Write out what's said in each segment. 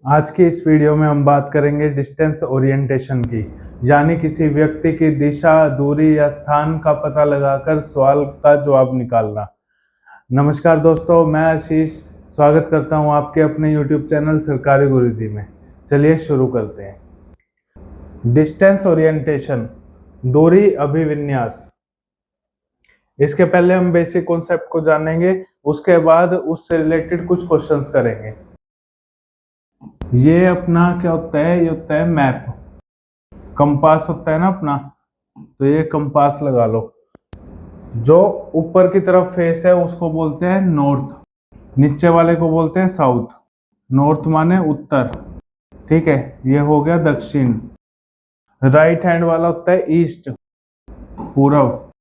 आज की इस वीडियो में हम बात करेंगे डिस्टेंस ओरिएंटेशन की, यानी किसी व्यक्ति की दिशा, दूरी या स्थान का पता लगाकर सवाल का जवाब निकालना। नमस्कार दोस्तों, मैं आशीष स्वागत करता हूं आपके अपने YouTube चैनल सरकारी गुरुजी में। चलिए शुरू करते हैं। डिस्टेंस ओरिएंटेशन, दूरी अभिविन्यास। इसके पहले हम बेसिक कॉन्सेप्ट को जानेंगे, उसके बाद उससे रिलेटेड कुछ क्वेश्चंस करेंगे। ये अपना क्या होता है? ये होता है मैप। कंपास होता है ना अपना, तो ये कंपास लगा लो। जो ऊपर की तरफ फेस है उसको बोलते हैं नॉर्थ, नीचे वाले को बोलते हैं साउथ। नॉर्थ माने उत्तर, ठीक है। ये हो गया दक्षिण। राइट हैंड वाला होता है ईस्ट, पूरब,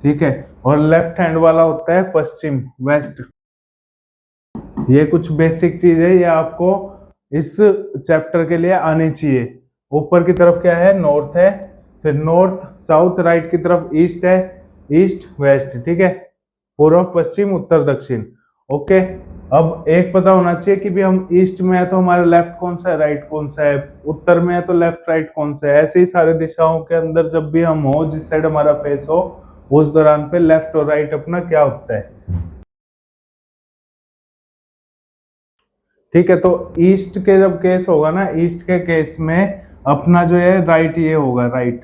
ठीक है। और लेफ्ट हैंड वाला होता है पश्चिम, वेस्ट। ये कुछ बेसिक चीज है, ये आपको इस चैप्टर के लिए आनी चाहिए। ऊपर की तरफ क्या है? नॉर्थ है, फिर नॉर्थ साउथ, राइट की तरफ ईस्ट है, ईस्ट वेस्ट, ठीक है। पूर्व पश्चिम उत्तर दक्षिण, ओके। अब एक पता होना चाहिए कि भी हम ईस्ट में है तो हमारा लेफ्ट कौन सा है, राइट कौन सा है, उत्तर में है तो लेफ्ट राइट कौन सा है। ऐसे ही सारे दिशाओं के अंदर जब भी हम हो, जिस साइड हमारा फेस हो, उस दौरान पे लेफ्ट और राइट अपना क्या होता है, ठीक है। तो ईस्ट के जब केस होगा ना, ईस्ट के केस में अपना जो है राइट ये होगा राइट,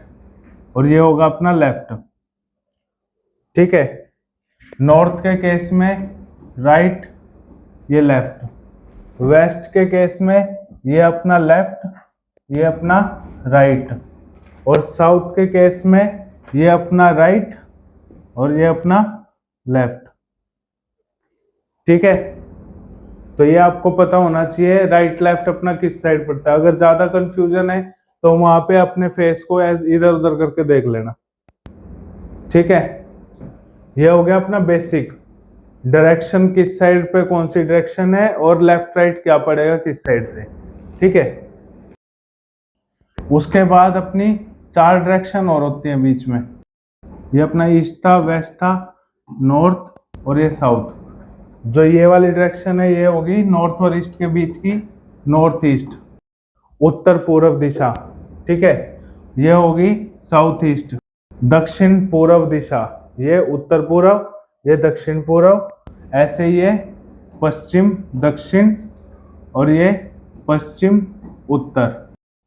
और ये होगा अपना लेफ्ट, ठीक है। नॉर्थ के केस में राइट, ये लेफ्ट। वेस्ट के केस में ये अपना लेफ्ट, ये अपना राइट। और साउथ के केस में ये अपना राइट और ये अपना लेफ्ट, ठीक है। तो ये आपको पता होना चाहिए राइट लेफ्ट अपना किस साइड पड़ता है। अगर ज्यादा कंफ्यूजन है तो वहां पे अपने फेस को इधर उधर करके देख लेना, ठीक है। ये हो गया अपना बेसिक, डायरेक्शन किस साइड पे कौन सी डायरेक्शन है और लेफ्ट राइट क्या पड़ेगा किस साइड से, ठीक है। उसके बाद अपनी 4 डायरेक्शन और होती है बीच में। ये अपना ईस्ट था, वेस्ट था, नॉर्थ और ये साउथ। जो ये वाली डायरेक्शन है ये होगी नॉर्थ और ईस्ट के बीच की, नॉर्थ ईस्ट, उत्तर पूर्व दिशा, ठीक है। ये होगी साउथ ईस्ट, दक्षिण पूर्व दिशा। ये उत्तर पूर्व, ये दक्षिण पूर्व। ऐसे ये पश्चिम दक्षिण और ये पश्चिम उत्तर,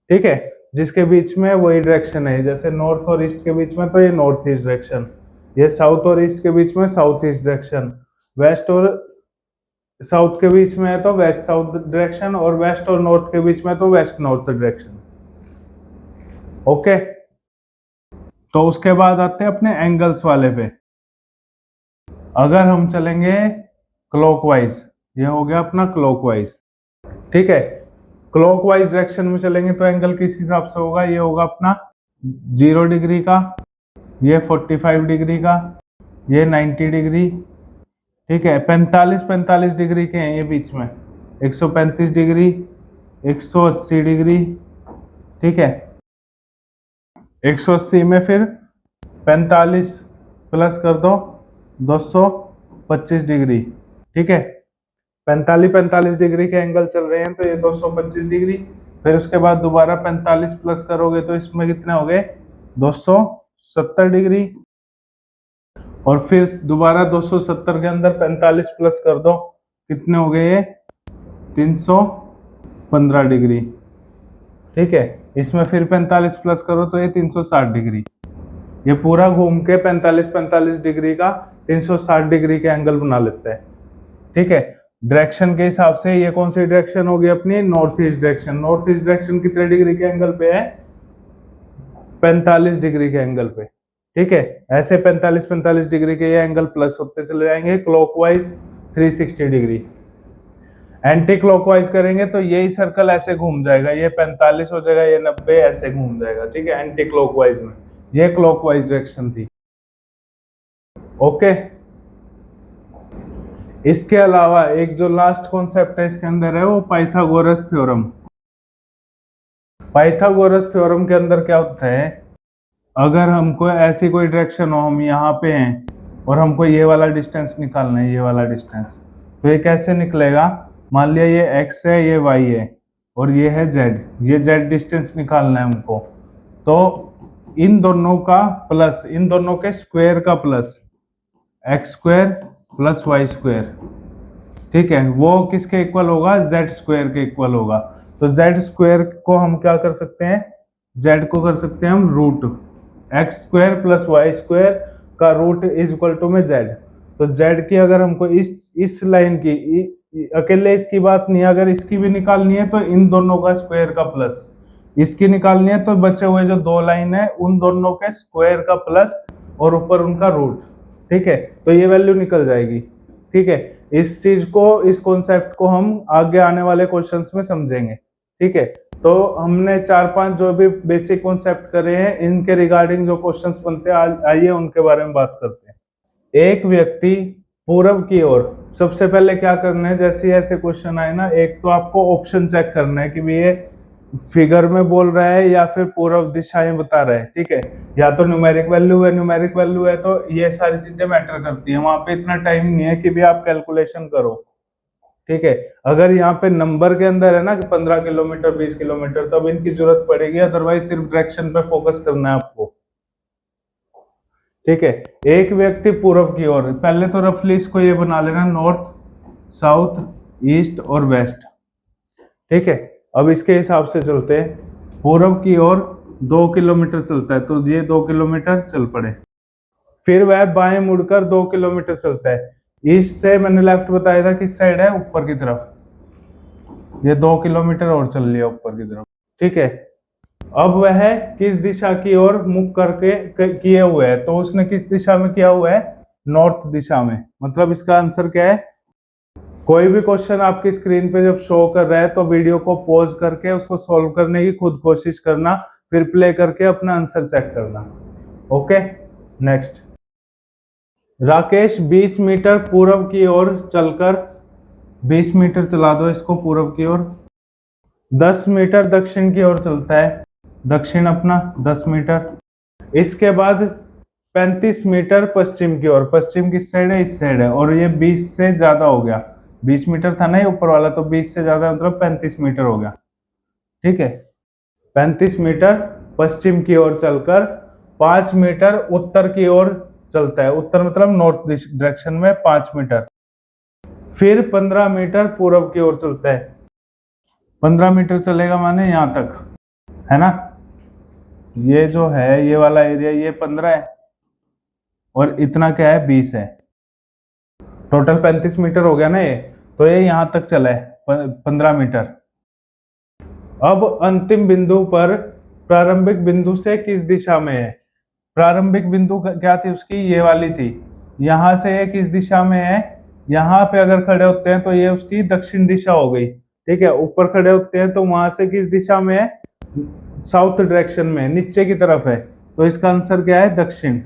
ठीक है। जिसके बीच में वही डायरेक्शन है, जैसे नॉर्थ और ईस्ट के बीच में तो ये नॉर्थ ईस्ट डायरेक्शन, ये साउथ और ईस्ट के बीच में साउथ ईस्ट डायरेक्शन, वेस्ट और साउथ के बीच में है तो वेस्ट साउथ डायरेक्शन, और वेस्ट और नॉर्थ के बीच में तो वेस्ट नॉर्थ डायरेक्शन, ओके। तो उसके बाद आते हैं अपने एंगल्स वाले पे। अगर हम चलेंगे क्लॉकवाइज, ये हो गया अपना क्लॉकवाइज, ठीक है। क्लॉकवाइज डायरेक्शन में चलेंगे तो एंगल किस हिसाब से होगा? ये होगा अपना 0 डिग्री का, ये 45 डिग्री का, ये 90 डिग्री, ठीक है। 45 डिग्री के हैं ये बीच में, 135 डिग्री, 180 डिग्री, ठीक है। 180 में फिर 45 प्लस कर दो 225 डिग्री, ठीक है। 45 डिग्री के एंगल चल रहे हैं तो ये 225 डिग्री। फिर उसके बाद दोबारा 45 प्लस करोगे तो इसमें कितने हो गए? 270 डिग्री। और फिर दोबारा 270 के अंदर 45 प्लस कर दो, कितने हो गए ये? 315 डिग्री, ठीक है। इसमें फिर 45 प्लस करो तो ये 360 डिग्री। ये पूरा घूम के 45 डिग्री का 360 डिग्री के एंगल बना लेता है, ठीक है। डायरेक्शन के हिसाब से ये कौन सी डायरेक्शन होगी अपनी? North east direction. North east direction कितने डिग्री के एंगल पे है? 45 डिग्री के एंगल पे, ठीक है। ऐसे 45 डिग्री के ये एंगल प्लस होते चले जाएंगे क्लॉकवाइज 360 डिग्री। एंटी क्लॉकवाइज करेंगे तो यही सर्कल ऐसे घूम जाएगा, ये 45 हो जाएगा, ये 90 ऐसे घूम जाएगा, ठीक है। एंटी क्लॉकवाइज में ये क्लॉकवाइज डायरेक्शन थी, ओके। इसके अलावा एक जो लास्ट कॉन्सेप्ट है इसके अंदर है वो पाइथागोरस थ्योरम। पाइथागोरस थ्योरम के अंदर क्या होता है? अगर हमको ऐसी कोई डायरेक्शन हो, हम यहाँ पे हैं और हमको ये वाला डिस्टेंस निकालना है, ये वाला डिस्टेंस, तो ये कैसे निकलेगा? मान लिया ये x है, ये y है और ये है जेड, ये जेड डिस्टेंस निकालना है हमको। तो इन दोनों का प्लस, इन दोनों के स्क्वायर का plus, X square plus Y square, ठीक है, वो किसके इक्वल होगा, जेड स्क्वायर के इक्वल होगा। तो जेड स्क्वायर को हम क्या कर सकते हैं, जेड को कर सकते हैं हम root X square plus Y square का रूट इज इक्वल टू में जेड। तो जेड की अगर हमको इस लाइन की अकेले इसकी बात नहीं है, अगर इसकी भी निकालनी है तो इन दोनों का स्क्वायर का प्लस, इसकी निकालनी है तो बचे हुए जो दो लाइन है उन दोनों के स्क्वायर का प्लस और ऊपर उनका रूट, ठीक है। तो ये वैल्यू निकल जाएगी, ठीक है। इस चीज को, इस कॉन्सेप्ट को हम आगे आने वाले क्वेश्चंस में समझेंगे, ठीक है। तो हमने 4-5 जो भी बेसिक कॉन्सेप्ट करे हैं, इनके रिगार्डिंग जो क्वेश्चंस बनते हैं आइए उनके बारे में बात करते हैं। एक व्यक्ति पूर्व की ओर, सबसे पहले क्या करना है, जैसे ऐसे क्वेश्चन आए ना, एक तो आपको ऑप्शन चेक करना है कि भी ये फिगर में बोल रहा है या फिर पूर्व दिशाएं बता रहा है, ठीक है। या तो न्यूमेरिक वैल्यू है, न्यूमेरिक वैल्यू है तो ये सारी चीजें मैटर करती है, वहां पे इतना टाइम नहीं है कि भी आप कैलकुलेशन करो, ठीक है। अगर यहाँ पे नंबर के अंदर है ना कि 15 किलोमीटर 20 किलोमीटर, तब इनकी जरूरत पड़ेगी, अदरवाइज सिर्फ डायरेक्शन पे फोकस करना है आपको, ठीक है। एक व्यक्ति पूर्व की ओर, पहले तो रफली इसको ये बना लेना, नॉर्थ साउथ ईस्ट और वेस्ट, ठीक है। अब इसके हिसाब से चलते हैं, पूर्व की ओर 2 किलोमीटर चलता है तो ये 2 किलोमीटर चल पड़े, फिर वह बाएं मुड़कर 2 किलोमीटर चलता है, ईस्ट से मैंने लेफ्ट बताया था किस साइड है, ऊपर की तरफ, ये 2 किलोमीटर और चल लिया ऊपर की तरफ, ठीक है। अब वह किस दिशा की ओर मुख करके किए हुए है, तो उसने किस दिशा में किया हुआ है, नॉर्थ दिशा में। मतलब इसका आंसर क्या है, कोई भी क्वेश्चन आपकी स्क्रीन पे जब शो कर रहा है तो वीडियो को पॉज करके उसको सॉल्व करने की खुद कोशिश करना, फिर प्ले करके अपना आंसर चेक करना, ओके। नेक्स्ट, राकेश 20 मीटर पूर्व की ओर चलकर, 20 मीटर चला दो इसको पूर्व की ओर, 10 मीटर दक्षिण की ओर चलता है, दक्षिण अपना 10 मीटर, इसके बाद 35 मीटर पश्चिम की ओर, पश्चिम किस साइड है, इस साइड है, और ये 20 से ज्यादा हो गया, 20 मीटर था ना ये ऊपर वाला, तो 20 से ज्यादा मतलब 35 मीटर हो गया, ठीक है। 35 मीटर पश्चिम की ओर चलकर 5 मीटर उत्तर की ओर चलता है, उत्तर मतलब नॉर्थ डायरेक्शन में 5 मीटर, फिर 15 मीटर पूर्व की ओर चलता है, 15 मीटर चलेगा माने यहां तक, है ना। ये जो है ये वाला एरिया ये 15 है और इतना क्या है 20 है, टोटल 35 मीटर हो गया ना ये, तो ये यहां तक चला है 15 मीटर। अब अंतिम बिंदु पर प्रारंभिक बिंदु से किस दिशा में है, प्रारंभिक बिंदु क्या थी उसकी, ये वाली थी, यहां से ये किस दिशा में है, यहाँ पे अगर खड़े होते हैं तो ये उसकी दक्षिण दिशा हो गई, ठीक है। ऊपर खड़े होते हैं तो वहां से किस दिशा में है, साउथ डायरेक्शन में, नीचे की तरफ है, तो इसका आंसर क्या है, दक्षिण,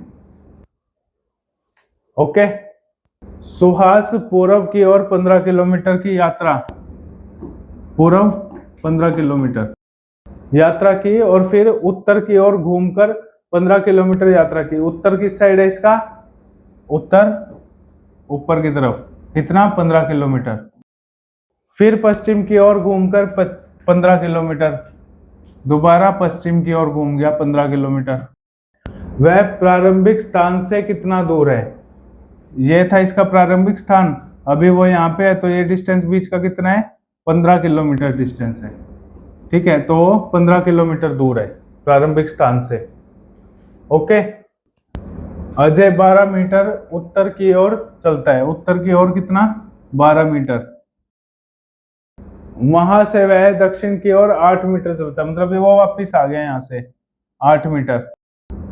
ओके। सुहास पूर्व की ओर 15 किलोमीटर की यात्रा, पूर्व 15 किलोमीटर यात्रा की और फिर उत्तर की ओर घूमकर 15 किलोमीटर यात्रा की, उत्तर किस साइड है इसका, उत्तर ऊपर की तरफ, कितना 15 किलोमीटर, फिर पश्चिम की ओर घूमकर 15 किलोमीटर, दोबारा पश्चिम की ओर घूम गया 15 किलोमीटर। वह प्रारंभिक स्थान से कितना दूर है, ये था इसका प्रारंभिक स्थान, अभी वो यहाँ पे है, तो ये डिस्टेंस बीच का कितना है, 15 किलोमीटर डिस्टेंस है, ठीक है। तो 15 किलोमीटर दूर है प्रारंभिक स्थान से, ओके। अजय 12 मीटर उत्तर की ओर चलता है, उत्तर की ओर कितना, 12 मीटर, वहां से वह दक्षिण की ओर 8 मीटर चलता है, मतलब वो वापिस आ गया यहाँ से 8 मीटर,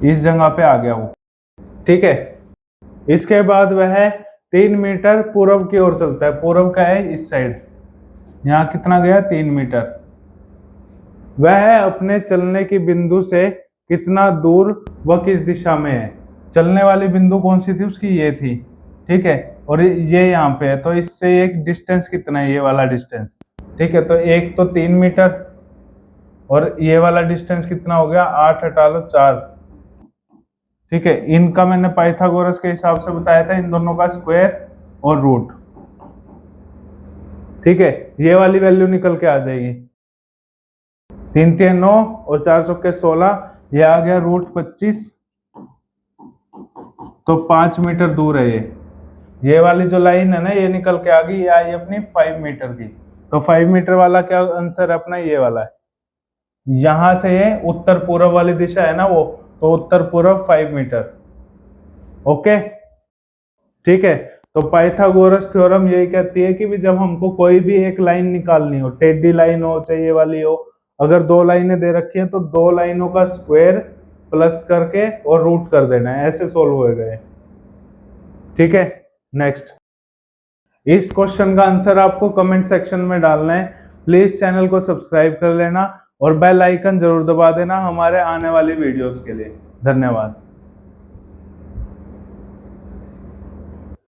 इस जगह पे आ गया वो, ठीक है। इसके बाद वह 3 मीटर पूर्व की ओर चलता है, पूर्व का है इस साइड, यहाँ कितना गया 3 मीटर, वह अपने चलने की बिंदु से कितना दूर व किस दिशा में है, चलने वाली बिंदु कौन सी थी उसकी, ये थी, ठीक है, और ये यहाँ पे है, तो इससे एक डिस्टेंस कितना है, ये वाला डिस्टेंस, ठीक है। तो एक तो 3 मीटर और ये वाला डिस्टेंस कितना हो गया, 8 हटा लो 4, ठीक है। इनका मैंने पाइथागोरस के हिसाब से बताया था, इन दोनों का स्क्वायर और रूट, ठीक है, ये वाली वैल्यू निकल के आ जाएगी। 3 3 9 और 4 चौके 16, ये आ गया √25, तो 5 मीटर दूर है ये वाली जो लाइन है ना ये निकल के आ गई, ये आई अपनी 5 मीटर की। तो 5 मीटर वाला क्या आंसर है अपना, ये वाला है। यहां से ये उत्तर पूर्व वाली दिशा है ना वो, तो उत्तर पूर्व 5 मीटर। ओके, ठीक है। तो पाइथागोरस थ्योरम यही कहती है कि भी जब हमको कोई भी एक लाइन निकालनी हो, टेढ़ी लाइन हो चाहे ये वाली हो, अगर दो लाइनें दे रखी हैं तो दो लाइनों का स्क्वायर प्लस करके और रूट कर देना है, ऐसे सोल्व हो गए। ठीक है, नेक्स्ट। इस क्वेश्चन का आंसर आपको कमेंट सेक्शन में डालना है। प्लीज चैनल को सब्सक्राइब कर लेना और बेल आइकन जरूर दबा देना हमारे आने वाली वीडियोस के लिए। धन्यवाद।